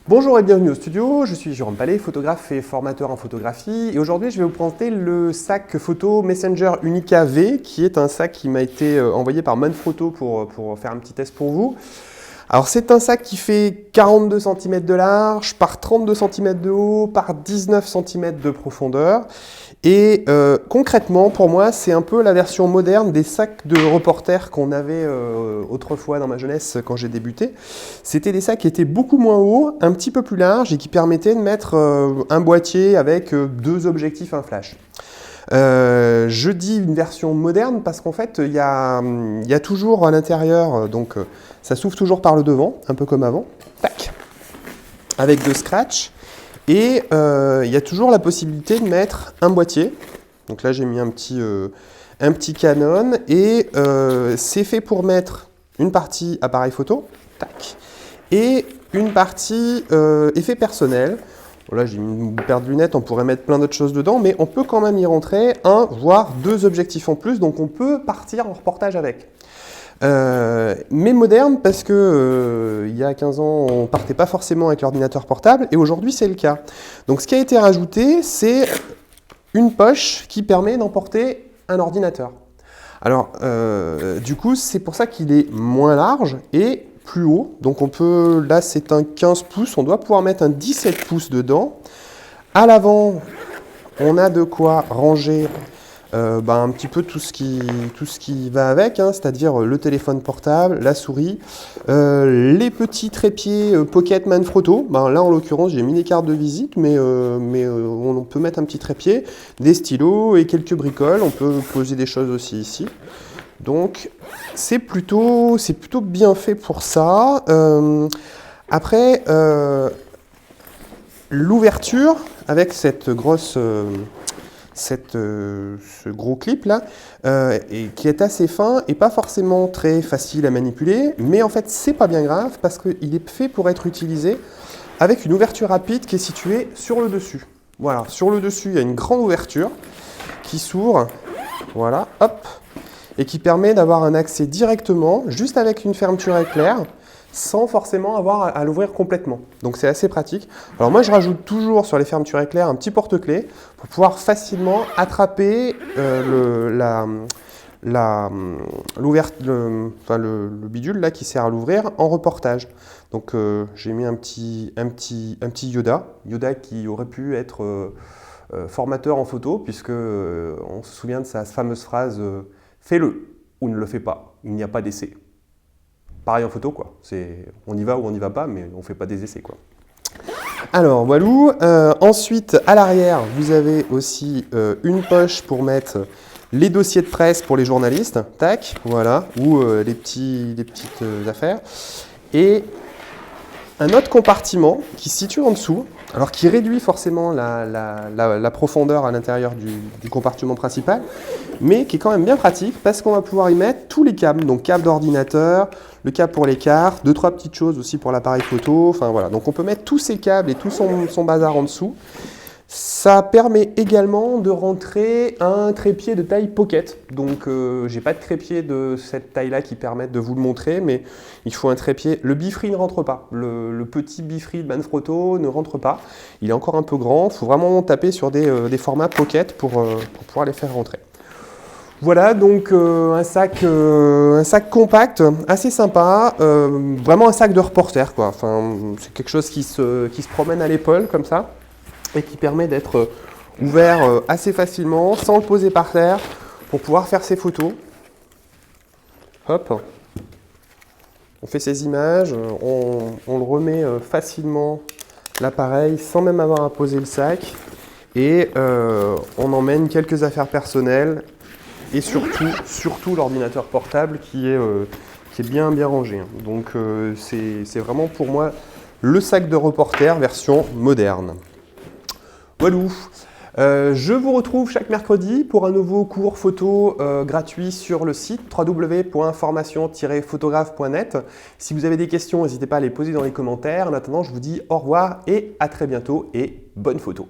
Bonjour et bienvenue au studio, je suis Jérôme Palais, photographe et formateur en photographie et aujourd'hui je vais vous présenter le sac photo Messenger Unica V qui est un sac qui m'a été envoyé par Manfrotto pour faire un petit test pour vous. Alors c'est un sac qui fait 42 cm de large par 32 cm de haut par 19 cm de profondeur et concrètement pour moi c'est un peu la version moderne des sacs de reporter qu'on avait autrefois dans ma jeunesse quand j'ai débuté. C'était des sacs qui étaient beaucoup moins hauts, un petit peu plus larges et qui permettaient de mettre un boîtier avec deux objectifs, un flash. Je dis une version moderne parce qu'en fait, il y a toujours à l'intérieur, ça s'ouvre toujours par le devant, un peu comme avant, tac, avec deux scratchs. Et il y a toujours la possibilité de mettre un boîtier. Donc là, j'ai mis un petit Canon et c'est fait pour mettre une partie appareil photo, tac, et une partie effet personnel. Là, j'ai mis une paire de lunettes, on pourrait mettre plein d'autres choses dedans, mais on peut quand même y rentrer un, voire deux objectifs en plus, donc on peut partir en reportage avec. Mais moderne parce que il y a 15 ans, on partait pas forcément avec l'ordinateur portable, et aujourd'hui c'est le cas. Donc ce qui a été rajouté, c'est une poche qui permet d'emporter un ordinateur. Alors, du coup, c'est pour ça qu'il est moins large et plus haut. Donc on peut, là c'est un 15 pouces, on doit pouvoir mettre un 17 pouces dedans. À l'avant, on a de quoi ranger un petit peu tout ce qui va avec, hein, c'est-à-dire le téléphone portable, la souris, les petits trépieds Pocket Manfrotto. Là en l'occurrence j'ai mis les cartes de visite, mais on peut mettre un petit trépied, des stylos et quelques bricoles. On peut poser des choses aussi ici. Donc c'est plutôt bien fait pour ça. Après, l'ouverture avec cette grosse, ce gros clip là, et qui est assez fin et pas forcément très facile à manipuler, mais en fait c'est pas bien grave parce qu'il est fait pour être utilisé avec une ouverture rapide qui est située sur le dessus. Voilà, sur le dessus il y a une grande ouverture qui s'ouvre, voilà, hop, et qui permet d'avoir un accès directement, juste avec une fermeture éclair, sans forcément avoir à l'ouvrir complètement. Donc c'est assez pratique. Alors moi je rajoute toujours sur les fermetures éclair un petit porte-clés pour pouvoir facilement attraper le bidule là qui sert à l'ouvrir en reportage. Donc j'ai mis un petit Yoda qui aurait pu être formateur en photo, puisque on se souvient de sa fameuse phrase fais-le ou ne le fais pas, il n'y a pas d'essai. Pareil en photo, quoi. On y va ou on n'y va pas, mais on ne fait pas des essais, quoi. Alors, voilà. Ensuite, à l'arrière, vous avez aussi une poche pour mettre les dossiers de presse pour les journalistes, tac, voilà, ou les petites affaires. Et un autre compartiment qui se situe en dessous, alors qui réduit forcément la profondeur à l'intérieur du compartiment principal, mais qui est quand même bien pratique parce qu'on va pouvoir y mettre tous les câbles, donc câble d'ordinateur, le câble pour les cartes, deux, trois petites choses aussi pour l'appareil photo, enfin voilà. Donc on peut mettre tous ces câbles et tout son bazar en dessous. Ça permet également de rentrer un trépied de taille pocket. Donc j'ai pas de trépied de cette taille-là qui permette de vous le montrer, mais il faut un trépied. Le bifree ne rentre pas. Le petit bifree de Manfrotto ne rentre pas. Il est encore un peu grand. Il faut vraiment taper sur des formats pocket pour pouvoir les faire rentrer. Voilà, donc un sac compact, assez sympa, vraiment un sac de reporter, quoi. Enfin, c'est quelque chose qui se promène à l'épaule comme ça, et qui permet d'être ouvert assez facilement, sans le poser par terre, pour pouvoir faire ses photos. Hop, on fait ses images, on le remet facilement l'appareil sans même avoir à poser le sac, et on emmène quelques affaires personnelles, et surtout l'ordinateur portable qui est bien rangé. Donc c'est vraiment pour moi le sac de reporter version moderne. Voilà. Je vous retrouve chaque mercredi pour un nouveau cours photo gratuit sur le site www.formation-photographe.net. Si vous avez des questions, n'hésitez pas à les poser dans les commentaires. En attendant, je vous dis au revoir et à très bientôt et bonne photo.